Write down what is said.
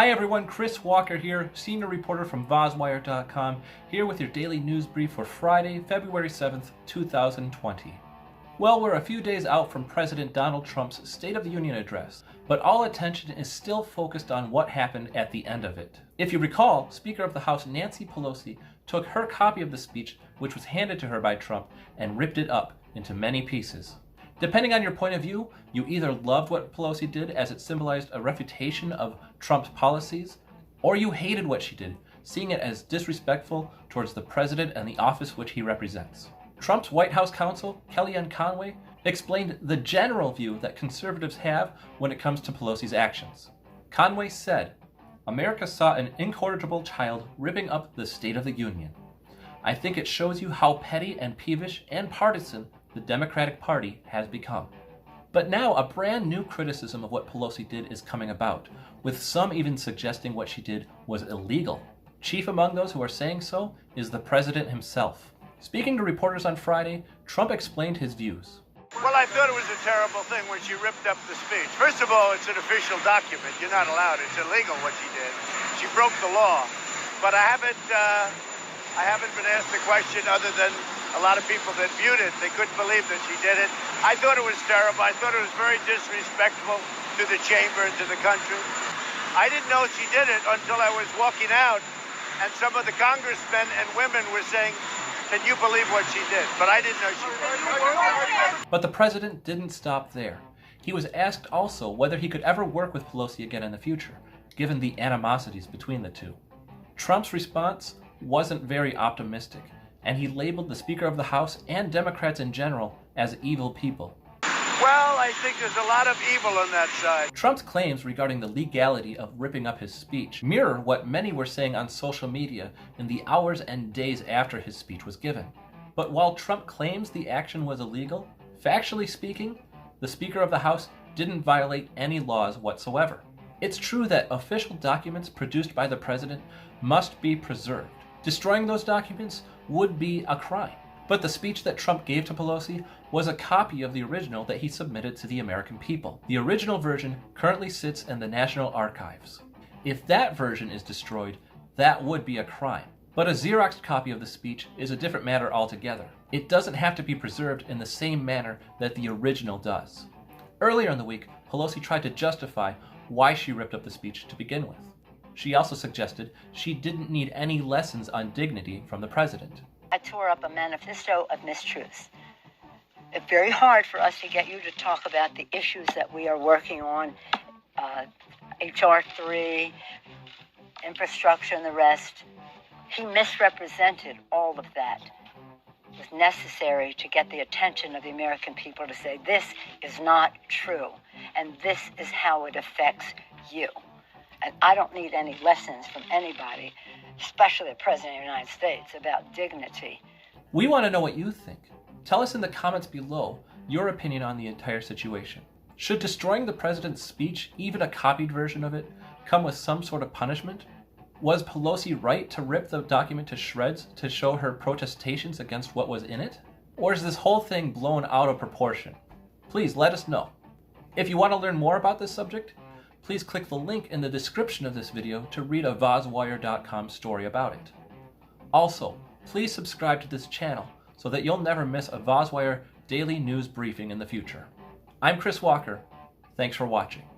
Hi everyone, Chris Walker here, senior reporter from VozWire.com, here with your daily news brief for Friday, February 7th, 2020. Well, we're a few days out from President Donald Trump's State of the Union address, but all attention is still focused on what happened at the end of it. If you recall, Speaker of the House Nanci Pelosi took her copy of the speech, which was handed to her by Trump, and ripped it up into many pieces. Depending on your point of view, you either loved what Pelosi did as it symbolized a refutation of Trump's policies, or you hated what she did, seeing it as disrespectful towards the president and the office which he represents. Trump's White House counsel, Kellyanne Conway, explained the general view that conservatives have when it comes to Pelosi's actions. Conway said, "America saw an incorrigible child ripping up the State of the Union. I think it shows you how petty and peevish and partisan the Democratic Party has become." But now a brand new criticism of what Pelosi did is coming about, with some even suggesting what she did was illegal. Chief among those who are saying so is the president himself. Speaking to reporters on Friday, Trump explained his views. Well, I thought it was a terrible thing when she ripped up the speech. First of all, it's an official document. You're not allowed. It's illegal what she did. She broke the law. But I haven't been asked a question other than a lot of people that viewed it. They couldn't believe that she did it. I thought it was terrible. I thought it was very disrespectful to the chamber and to the country. I didn't know she did it until I was walking out, and some of the congressmen and women were saying, "Can you believe what she did?" But I didn't know she did. But the president didn't stop there. He was asked also whether he could ever work with Pelosi again in the future, given the animosities between the two. Trump's response wasn't very optimistic, and he labeled the Speaker of the House and Democrats in general as evil people. Well, I think there's a lot of evil on that side. Trump's claims regarding the legality of ripping up his speech mirror what many were saying on social media in the hours and days after his speech was given. But while Trump claims the action was illegal, factually speaking, the Speaker of the House didn't violate any laws whatsoever. It's true that official documents produced by the president must be preserved. Destroying those documents would be a crime. But the speech that Trump gave to Pelosi was a copy of the original that he submitted to the American people. The original version currently sits in the National Archives. If that version is destroyed, that would be a crime. But a Xeroxed copy of the speech is a different matter altogether. It doesn't have to be preserved in the same manner that the original does. Earlier in the week, Pelosi tried to justify why she ripped up the speech to begin with. She also suggested she didn't need any lessons on dignity from the president. I tore up a manifesto of mistruths. It's very hard for us to get you to talk about the issues that we are working on, HR 3, infrastructure and the rest. He misrepresented all of that. It was necessary to get the attention of the American people to say, this is not true, and this is how it affects you. And I don't need any lessons from anybody, especially the President of the United States, about dignity. We want to know what you think. Tell us in the comments below your opinion on the entire situation. Should destroying the president's speech, even a copied version of it, come with some sort of punishment? Was Pelosi right to rip the document to shreds to show her protestations against what was in it? Or is this whole thing blown out of proportion? Please let us know. If you want to learn more about this subject, please click the link in the description of this video to read a VozWire.com story about it. Also, please subscribe to this channel so that you'll never miss a VozWire daily news briefing in the future. I'm Chris Walker. Thanks for watching.